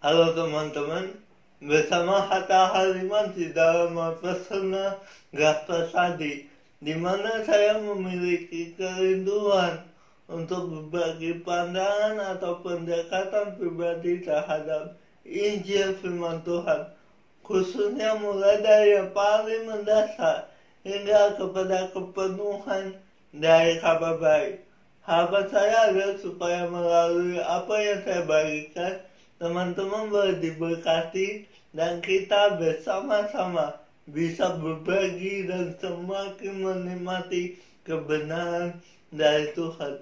Halo teman-teman, bersama Hatta Haliman di dalam pesona Gaspasadi, di mana saya memiliki kerinduan untuk berbagi pandangan atau pendekatan pribadi terhadap Injil Firman Tuhan, khususnya mulai dari yang paling mendasar hingga kepada kepenuhan dari kabar baik. Harapan saya adalah supaya melalui apa yang saya bagikan, teman-teman boleh diberkati dan kita bersama-sama bisa berbagi dan semakin menikmati kebenaran dari Tuhan.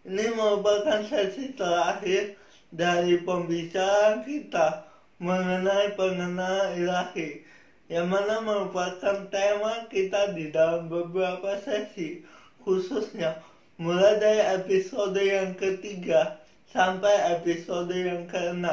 Ini merupakan sesi terakhir dari pembicaraan kita mengenai pengenalan ilahi, yang mana merupakan tema kita di dalam beberapa sesi, khususnya mulai dari episode yang ketiga sampai episode yang ke-6.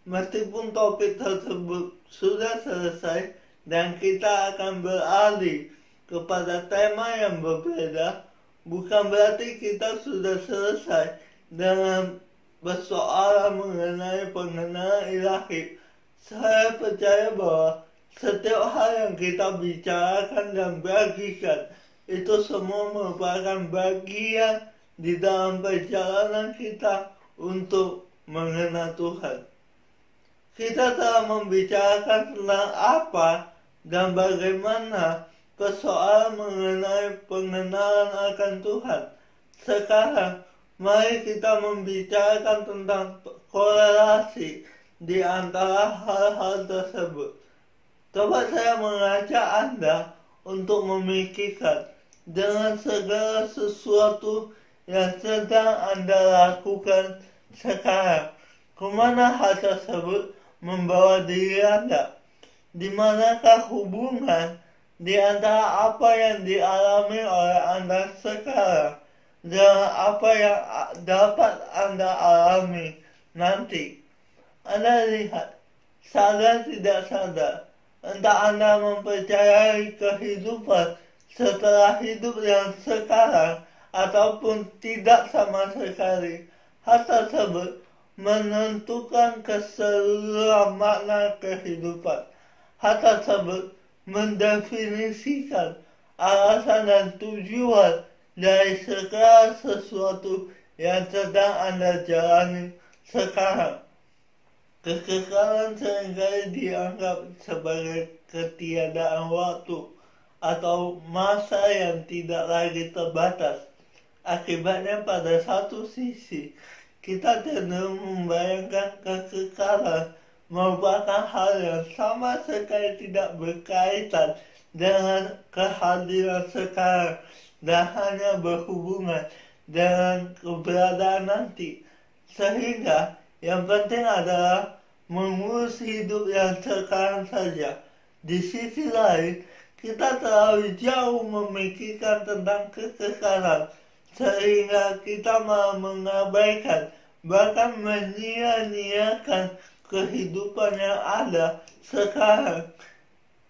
Meskipun topik tersebut sudah selesai dan kita akan beralih kepada tema yang berbeda, bukan berarti kita sudah selesai dengan persoalan mengenai pengenalan ilahi. Saya percaya bahwa setiap hal yang kita bicarakan dan bagikan itu semua merupakan bagian di dalam perjalanan kita untuk mengenal Tuhan. Kita telah membicarakan tentang apa dan bagaimana persoalan mengenai pengenalan akan Tuhan. Sekarang, mari kita membicarakan tentang korelasi di antara hal-hal tersebut. Coba saya mengajak Anda untuk memikirkan dengan segala sesuatu yang sedang Anda lakukan sekarang, kemana hal tersebut membawa diri Anda? Di manakah hubungan di antara apa yang dialami oleh Anda sekarang dengan apa yang dapat Anda alami nanti? Anda lihat, sadar tidak sadar, entah Anda mempercayai kehidupan setelah hidup yang sekarang ataupun tidak sama sekali, hal tersebut menentukan keseluruhan makna kehidupan. Hal tersebut mendefinisikan alasan dan tujuan dari segala sesuatu yang sedang Anda jalani sekarang. Kekekalan seringkali dianggap sebagai ketiadaan waktu atau masa yang tidak lagi terbatas. Akibatnya pada satu sisi, kita cenderung membayangkan kekekalan merupakan hal yang sama sekali tidak berkaitan dengan kehadiran sekarang dan hanya berhubungan dengan keberadaan nanti. Sehingga yang penting adalah mengurus hidup yang sekarang saja. Di sisi lain, kita terlalu jauh memikirkan tentang kekekalan, sehingga kita malah mengabaikan, bahkan menyia-nyiakan kehidupan yang ada sekarang.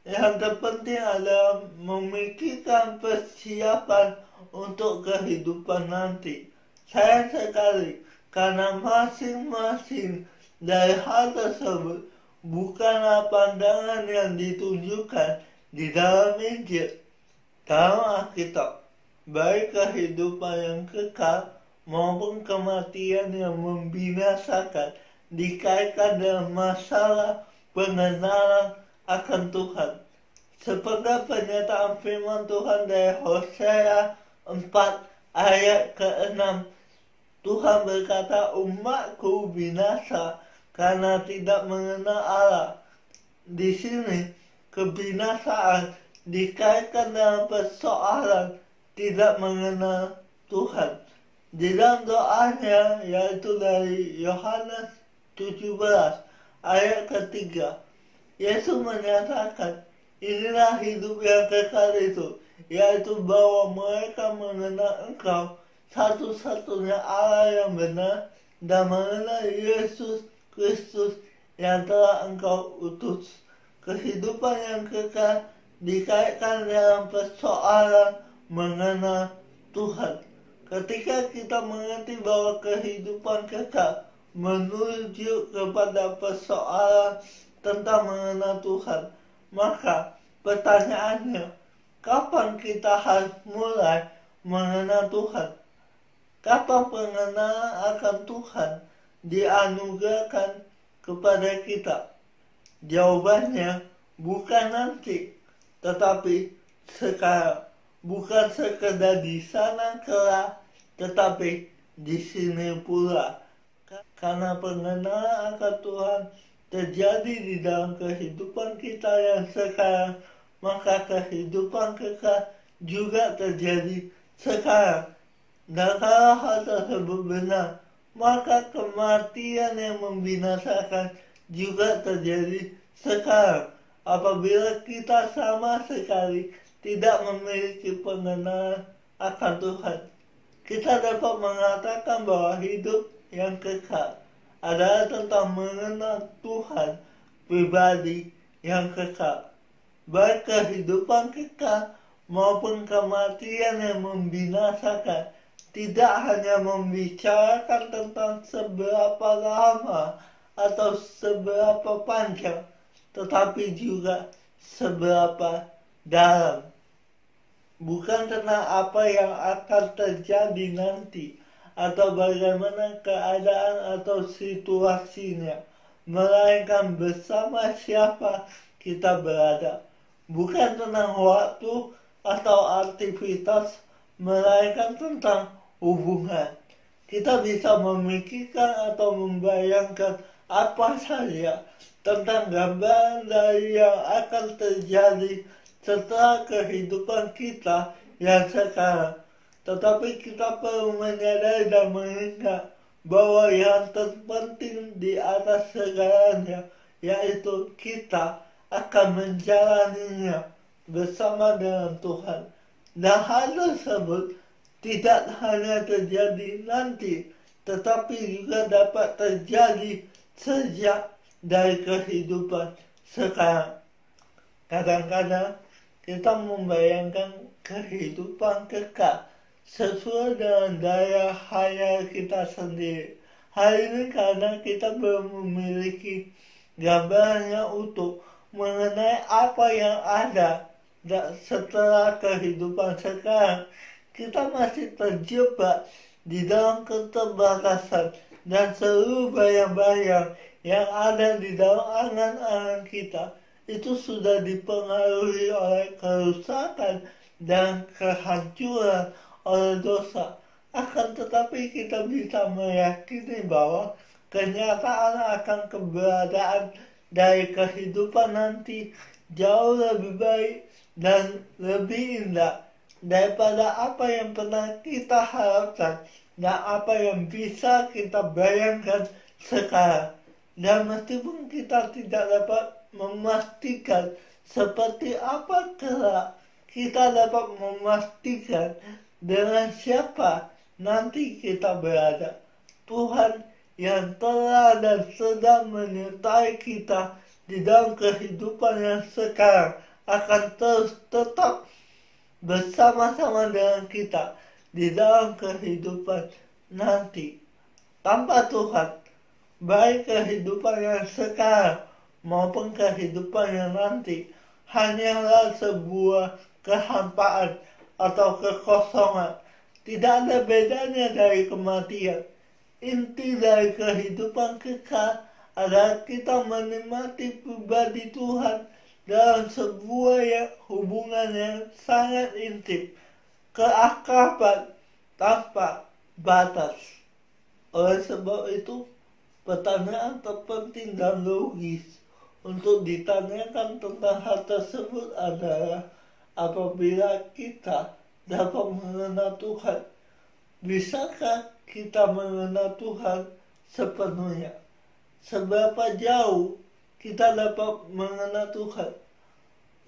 Yang terpenting adalah memikirkan persiapan untuk kehidupan nanti. Sayang sekali, karena masing-masing dari hal tersebut bukanlah pandangan yang ditunjukkan di dalam Injil. Dalam Alkitab, baik kehidupan yang kekal maupun kematian yang membinasakan dikaitkan dengan masalah pengenalan akan Tuhan. Seperti pernyataan firman Tuhan dari Hosea 4 ayat ke-6, Tuhan berkata, umatku binasa karena tidak mengenal Allah. Di sini, kebinasaan dikaitkan dengan persoalan tidak mengenal Tuhan. Di dalam doanya, yaitu dari Yohanes 17 ayat ketiga, Yesus menyatakan, inilah hidup yang kekal itu, yaitu bahwa mereka mengenal Engkau, satu-satunya Allah yang benar, dan mengenal Yesus Kristus yang telah Engkau utus. Kehidupan yang kekal dikaitkan dengan persoalan mengenal Tuhan. Ketika kita mengerti bahwa kehidupan kekal menuju kepada persoalan tentang mengenal Tuhan. Maka pertanyaannya, kapan kita harus mulai mengenal Tuhan? Kapan pengenalan akan Tuhan dianugerahkan kepada kita? Jawabannya bukan nanti, tetapi sekarang. Bukan sekedar di sana kelak, tetapi di sini pula. Karena pengenalan akan Tuhan terjadi di dalam kehidupan kita yang sekarang, maka kehidupan kekal juga terjadi sekarang. Dan kalau hal tersebut benar, maka kematian yang membinasakan juga terjadi sekarang. Apabila kita sama sekali tidak memiliki pengenalan akan Tuhan, kita dapat mengatakan bahwa hidup yang kekal adalah tentang mengenal Tuhan pribadi yang kekal. Baik kehidupan kekal maupun kematian yang membinasakan tidak hanya membicarakan tentang seberapa lama atau seberapa panjang, tetapi juga seberapa dalam. Bukan tentang apa yang akan terjadi nanti atau bagaimana keadaan atau situasinya, melainkan bersama siapa kita berada. Bukan tentang waktu atau aktivitas, melainkan tentang hubungan. Kita bisa memikirkan atau membayangkan apa saja tentang gambaran dari yang akan terjadi setelah kehidupan kita yang sekarang. Tetapi kita perlu menyadari dan mengingat bahwa yang terpenting di atas segalanya, yaitu kita akan menjalaninya bersama dengan Tuhan. Dan hal tersebut tidak hanya terjadi nanti, tetapi juga dapat terjadi sejak dari kehidupan sekarang. Kadang-kadang kita membayangkan kehidupan kekal sesuai dengan daya khayal kita sendiri. Hal ini karena kita belum memiliki gambaran yang utuh mengenai apa yang ada setelah kehidupan sekarang. Kita masih terjebak di dalam keterbatasan dan seluruh bayang-bayang yang ada di dalam angan-angan kita itu sudah dipengaruhi oleh kerusakan dan kehancuran oleh dosa. Akan tetapi kita bisa meyakini bahwa kenyataan akan keberadaan dari kehidupan nanti jauh lebih baik dan lebih indah daripada apa yang pernah kita harapkan dan apa yang bisa kita bayangkan sekarang. Dan meskipun kita tidak dapat memastikan seperti apa kelak, kita dapat memastikan dengan siapa nanti kita berada. Tuhan yang telah dan sedang menyertai kita di dalam kehidupan yang sekarang akan terus tetap bersama-sama dengan kita di dalam kehidupan nanti. Tanpa Tuhan, baik kehidupan yang sekarang maupun kehidupan yang nanti hanyalah sebuah kehampaan atau kekosongan. Tidak ada bedanya dari kematian. Inti dari kehidupan kekal adalah kita menikmati pribadi Tuhan dalam sebuah hubungan yang sangat intim, keakraban tanpa batas. Oleh sebab itu, pertanyaan terpenting dan logis untuk ditanyakan tentang hal tersebut adalah, apabila kita dapat mengenal Tuhan, bisakah kita mengenal Tuhan sepenuhnya? Seberapa jauh kita dapat mengenal Tuhan?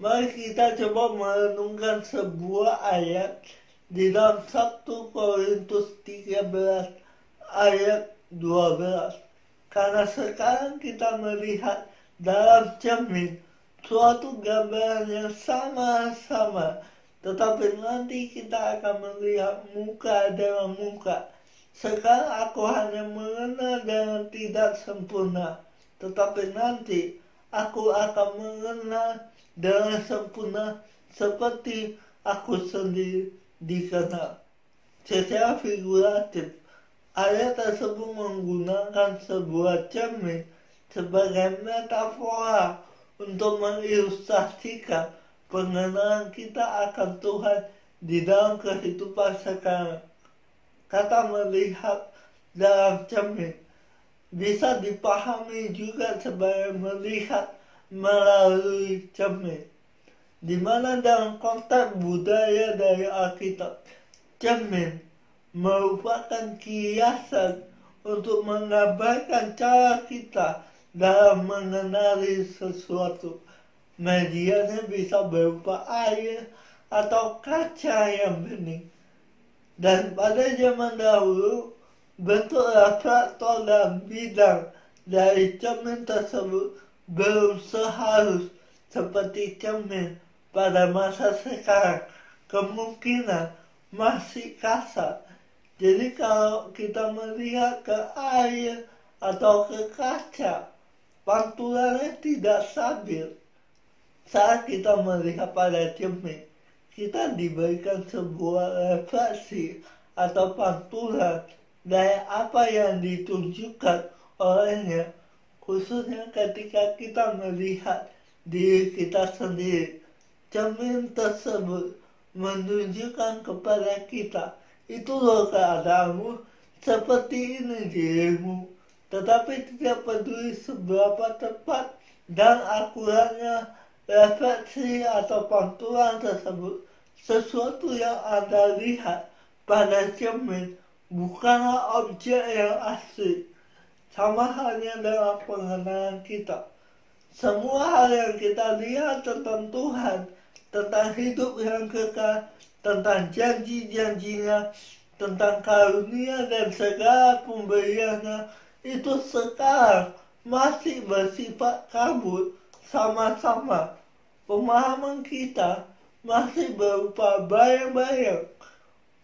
Mari kita coba merenungkan sebuah ayat di dalam 1 Korintus 13 ayat 12. Karena sekarang kita melihat dalam cermin suatu gambaran yang sama-sama, tetapi nanti kita akan melihat muka dengan muka. Sekarang aku hanya mengenal dengan tidak sempurna, tetapi nanti aku akan mengenal dengan sempurna seperti aku sendiri dikenal. Secara figuratif, ayat tersebut menggunakan sebuah cermin sebagai metafora untuk mengilustrasikan pengenalan kita akan Tuhan di dalam kehidupan sekarang. Kata melihat dalam cermin bisa dipahami juga sebagai melihat melalui cermin, di mana dalam konteks budaya dari Alkitab, cermin merupakan kiasan untuk menggambarkan cara kita dalam mengenali sesuatu. Medianya bisa berupa air atau kaca yang bening. Dan pada zaman dahulu, bentuk reflektor dan bidang dari cermin tersebut belum sehalus seperti cermin pada masa sekarang. Kemungkinan masih kasar. Jadi kalau kita melihat ke air atau ke kaca, pantulannya tidak stabil. Saat kita melihat pada cermin, kita diberikan sebuah refleksi atau pantulan dari apa yang ditunjukkan olehnya, khususnya ketika kita melihat diri kita sendiri. Cermin tersebut menunjukkan kepada kita, itu loh keadaanmu, seperti ini dirimu. Tetapi tidak peduli seberapa tepat dan akuratnya refleksi atau pantulan tersebut, sesuatu yang Anda lihat pada cermin bukanlah objek yang asli. Sama halnya dalam pengenalan kita. Semua hal yang kita lihat tentang Tuhan, tentang hidup yang kekal, tentang janji-janjinya, tentang karunia dan segala pemberiannya, itu sekarang masih bersifat kabut sama-sama. Pemahaman kita masih berupa bayang-bayang.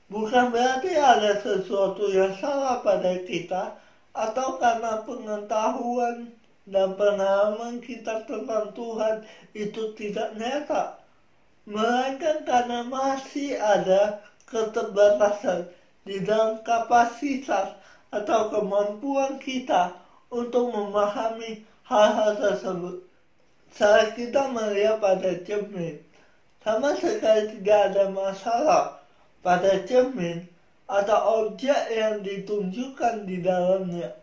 Bukan berarti ada sesuatu yang salah pada kita, atau karena pengetahuan dan pengalaman kita tentang Tuhan itu tidak nyata, melainkan karena masih ada keterbatasan di dalam kapasitas atau kemampuan kita untuk memahami hal-hal tersebut. Saat kita melihat pada cermin, sama sekali tidak ada masalah pada cermin atau objek yang ditunjukkan di dalamnya.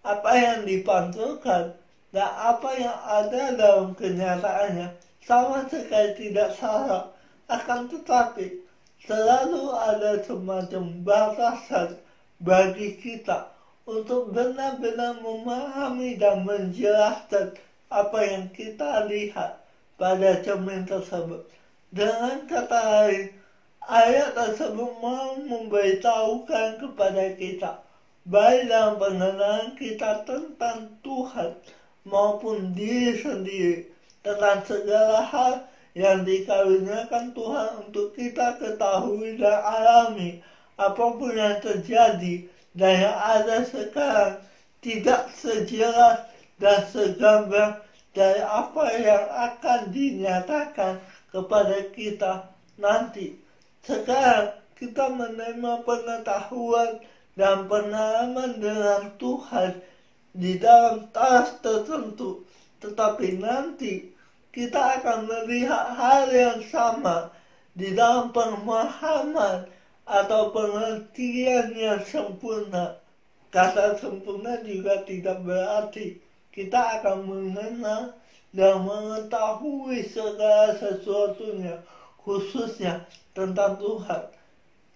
Apa yang dipantulkan dan apa yang ada dalam kenyataannya sama sekali tidak salah. Akan tetapi, selalu ada semacam batasan bagi kita untuk benar-benar memahami dan menjelaskan apa yang kita lihat pada cermin tersebut. Dengan kata lain, ayat tersebut mau memberitahukan kepada kita, baik dalam pengenalan kita tentang Tuhan maupun diri sendiri, tentang segala hal yang dikaruniakan Tuhan untuk kita ketahui dan alami. Apapun yang terjadi dan yang ada sekarang tidak sejelas dan segamblang dari apa yang akan dinyatakan kepada kita nanti. Sekarang kita menerima pengetahuan dan pengalaman dengan Tuhan di dalam taras tertentu, tetapi nanti kita akan melihat hal yang sama di dalam pemahaman atau pengertian yang sempurna. Kata sempurna juga tidak berarti kita akan mengenal dan mengetahui segala sesuatunya, khususnya tentang Tuhan.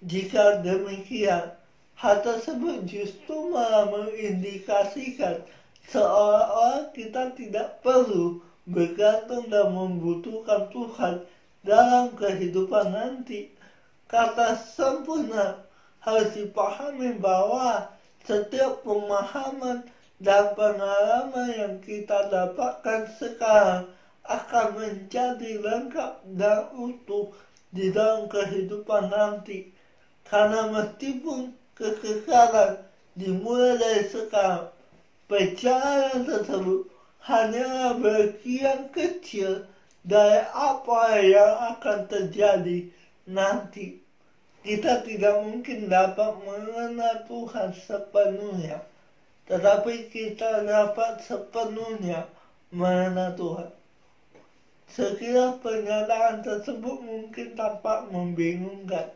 Jika demikian, hal tersebut justru malah mengindikasikan seolah-olah kita tidak perlu bergantung dan membutuhkan Tuhan dalam kehidupan nanti. Kata sempurna harus dipahami bahwa setiap pemahaman dan pengalaman yang kita dapatkan sekarang akan menjadi lengkap dan utuh di dalam kehidupan nanti. Karena meskipun kekekalan dimulai dari sekarang. Percaya tersebut hanya bagian kecil dari apa yang akan terjadi nanti. Kita tidak mungkin dapat mengenal Tuhan sepenuhnya, tetapi kita dapat sepenuhnya mengenal Tuhan. Sekiranya pernyataan tersebut mungkin tampak membingungkan.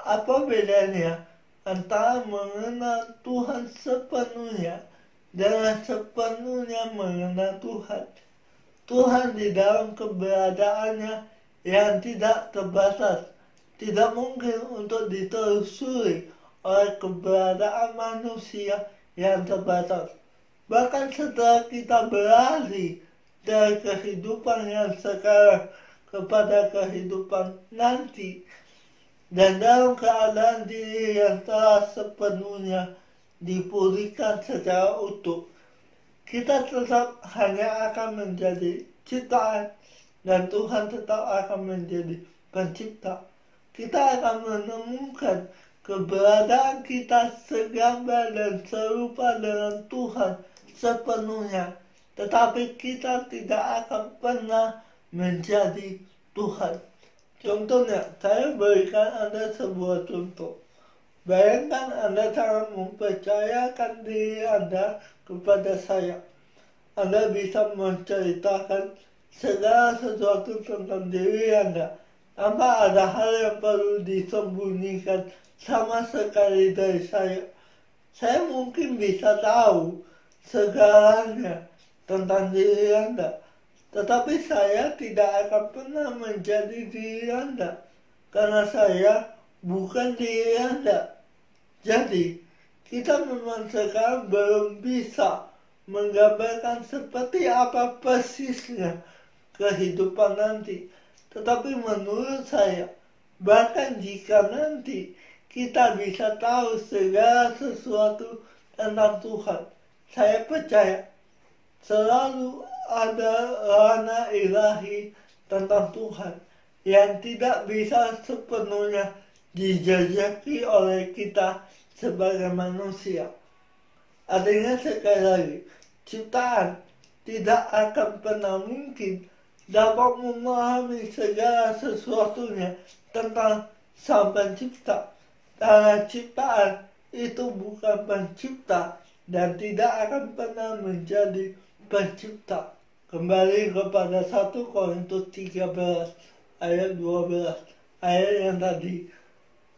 Apa bedanya antara mengenal Tuhan sepenuhnya dengan sepenuhnya mengenal Tuhan? Tuhan di dalam keberadaannya yang tidak terbatas tidak mungkin untuk ditelusuri oleh keberadaan manusia yang terbatas. Bahkan setelah kita beralih dari kehidupan yang sekarang kepada kehidupan nanti, dan dalam keadaan diri yang telah sepenuhnya dipulihkan secara utuh, kita tetap hanya akan menjadi ciptaan dan Tuhan tetap akan menjadi pencipta. Kita akan menemukan keberadaan kita segambar dan serupa dengan Tuhan sepenuhnya, tetapi kita tidak akan pernah menjadi Tuhan. Contohnya, saya berikan Anda sebuah contoh. Bayangkan Anda sangat mempercayakan diri Anda kepada saya. Anda bisa menceritakan segala sesuatu tentang diri Anda, tanpa ada hal yang perlu disembunyikan sama sekali dari saya. Saya mungkin bisa tahu segalanya tentang diri Anda, tetapi saya tidak akan pernah menjadi diri Anda, karena saya bukan diri Anda. Jadi, kita memang sekarang belum bisa menggambarkan seperti apa persisnya kehidupan nanti. Tetapi menurut saya, bahkan jika nanti kita bisa tahu segala sesuatu tentang Tuhan, saya percaya selalu ada ranah ilahi tentang Tuhan yang tidak bisa sepenuhnya dijajaki oleh kita sebagai manusia. Artinya sekali lagi, ciptaan tidak akan pernah mungkin dapat memahami segala sesuatunya tentang Sang Pencipta, karena ciptaan itu bukan pencipta dan tidak akan pernah menjadi pencipta. Kembali kepada 1 Korintus 13 ayat 12, ayat yang tadi.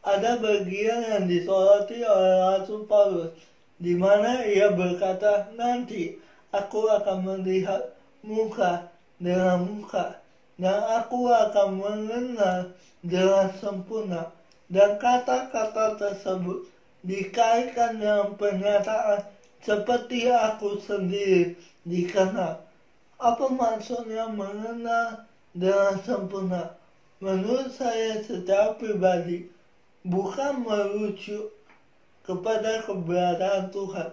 Ada bagian yang disoroti oleh Rasul Paulus, di mana ia berkata, nanti aku akan melihat muka dengan muka, dan aku akan mengenal dengan sempurna. Dan kata-kata tersebut dikaitkan dengan pernyataan seperti aku sendiri dikenal. Apa maksudnya mengenal dengan sempurna? Menurut saya secara pribadi, bukan merujuk kepada keberadaan Tuhan,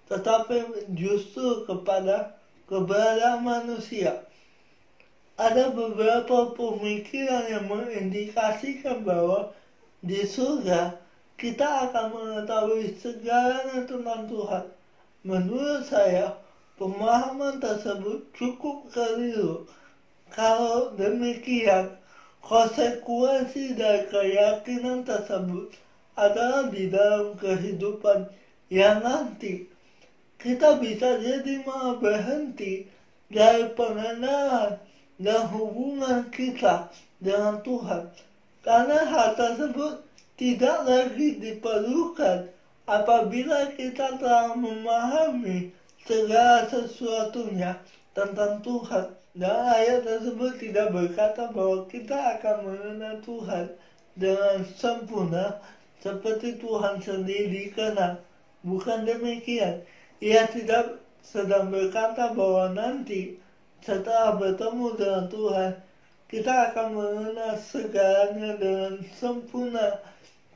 tetapi justru kepada keberadaan manusia. Ada beberapa pemikiran yang mengindikasikan bahwa di surga kita akan mengetahui segalanya tentang Tuhan. Menurut saya, pemahaman tersebut cukup keliru. Kalau demikian, konsekuensi dari keyakinan tersebut adalah di dalam kehidupan yang nanti kita bisa jadi malah berhenti dari pengenalan dan hubungan kita dengan Tuhan, karena hal tersebut tidak lagi diperlukan apabila kita telah memahami segala sesuatunya tentang Tuhan. Dan ayat tersebut tidak berkata bahwa kita akan mengenal Tuhan dengan sempurna seperti Tuhan sendiri dikenal. Bukan demikian. Ia tidak sedang berkata bahwa nanti setelah bertemu dengan Tuhan, kita akan mengenal segalanya dengan sempurna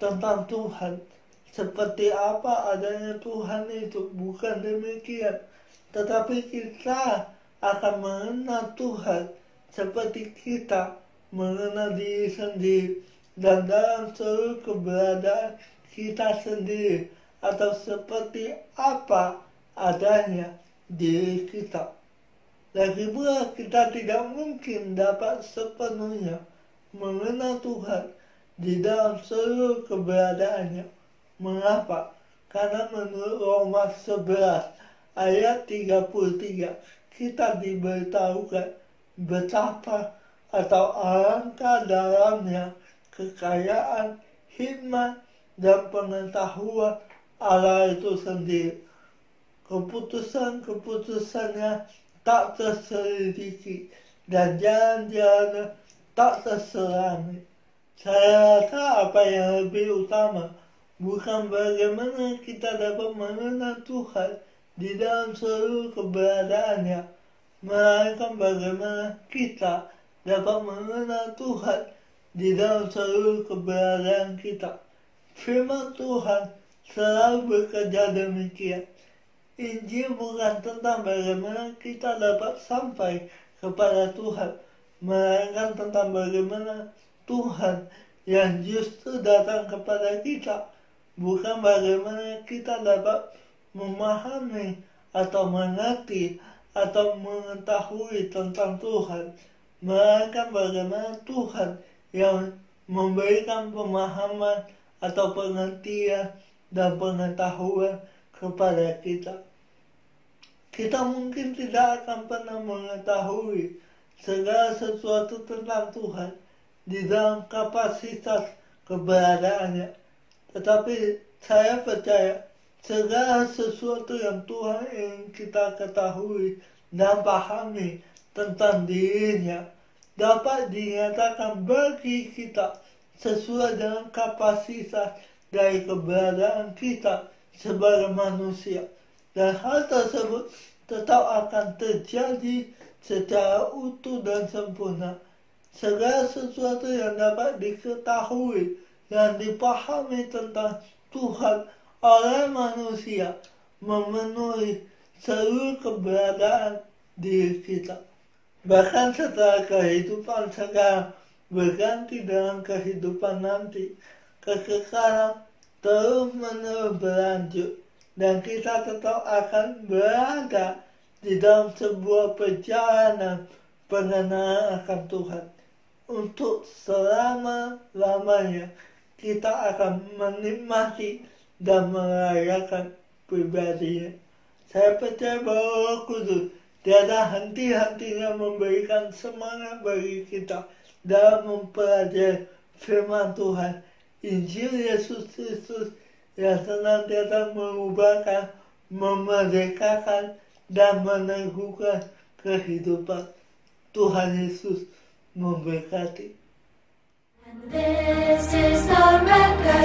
tentang Tuhan. Seperti apa adanya Tuhan itu, bukan demikian. Tetapi kita akan mengenal Tuhan seperti kita mengenal diri sendiri. Dan dalam seluruh keberadaan kita sendiri atau seperti apa adanya diri kita. Lagi pula kita tidak mungkin dapat sepenuhnya mengenal Tuhan di dalam seluruh keberadaannya. Mengapa? Karena menurut Roma 11 ayat 33 kita diberitahukan betapa atau alangkah dalamnya kekayaan, hikmat, dan pengetahuan Allah itu sendiri. Keputusan-keputusannya tak terselidiki dan jalan-jalannya tak terselami. Saya rasa apa yang lebih utama bukan bagaimana kita dapat mengenal Tuhan di dalam seluruh keberadaannya, melainkan bagaimana kita dapat mengenal Tuhan di dalam seluruh keberadaan kita. Firman Tuhan selalu bekerja demikian. Injil bukan tentang bagaimana kita dapat sampai kepada Tuhan, melainkan tentang bagaimana Tuhan yang justru datang kepada kita, bukan bagaimana kita dapat memahami atau mengerti atau mengetahui tentang Tuhan, melainkan bagaimana Tuhan yang memberikan pemahaman atau pengertian dan pengetahuan kepada kita. Kita mungkin tidak akan pernah mengetahui segala sesuatu tentang Tuhan di dalam kapasitas keberadaannya. Tetapi saya percaya segala sesuatu yang Tuhan ingin kita ketahui dan pahami tentang dirinya dapat dinyatakan bagi kita sesuai dengan kapasitas dari keberadaan kita sebagai manusia. Dan hal tersebut tetap akan terjadi secara utuh dan sempurna. Segala sesuatu yang dapat diketahui dan dipahami tentang Tuhan oleh manusia memenuhi seluruh keberadaan diri kita. Bahkan setelah kehidupan sekarang berganti dengan kehidupan nanti, kekekalan terus-menerus berlanjut, dan kita tetap akan berada di dalam sebuah perjalanan pengenalan akan Tuhan. Untuk selama-lamanya kita akan menikmati dan merayakan pribadinya. Saya percaya bahwa Roh Kudus tiada henti-hentinya memberikan semangat bagi kita dalam mempelajari firman Tuhan, Injil Yesus Kristus yang senantiasa mengubahkan, memerdekakan, dan meneguhkan kehidupan. Tuhan Yesus memberkati. And this is the record.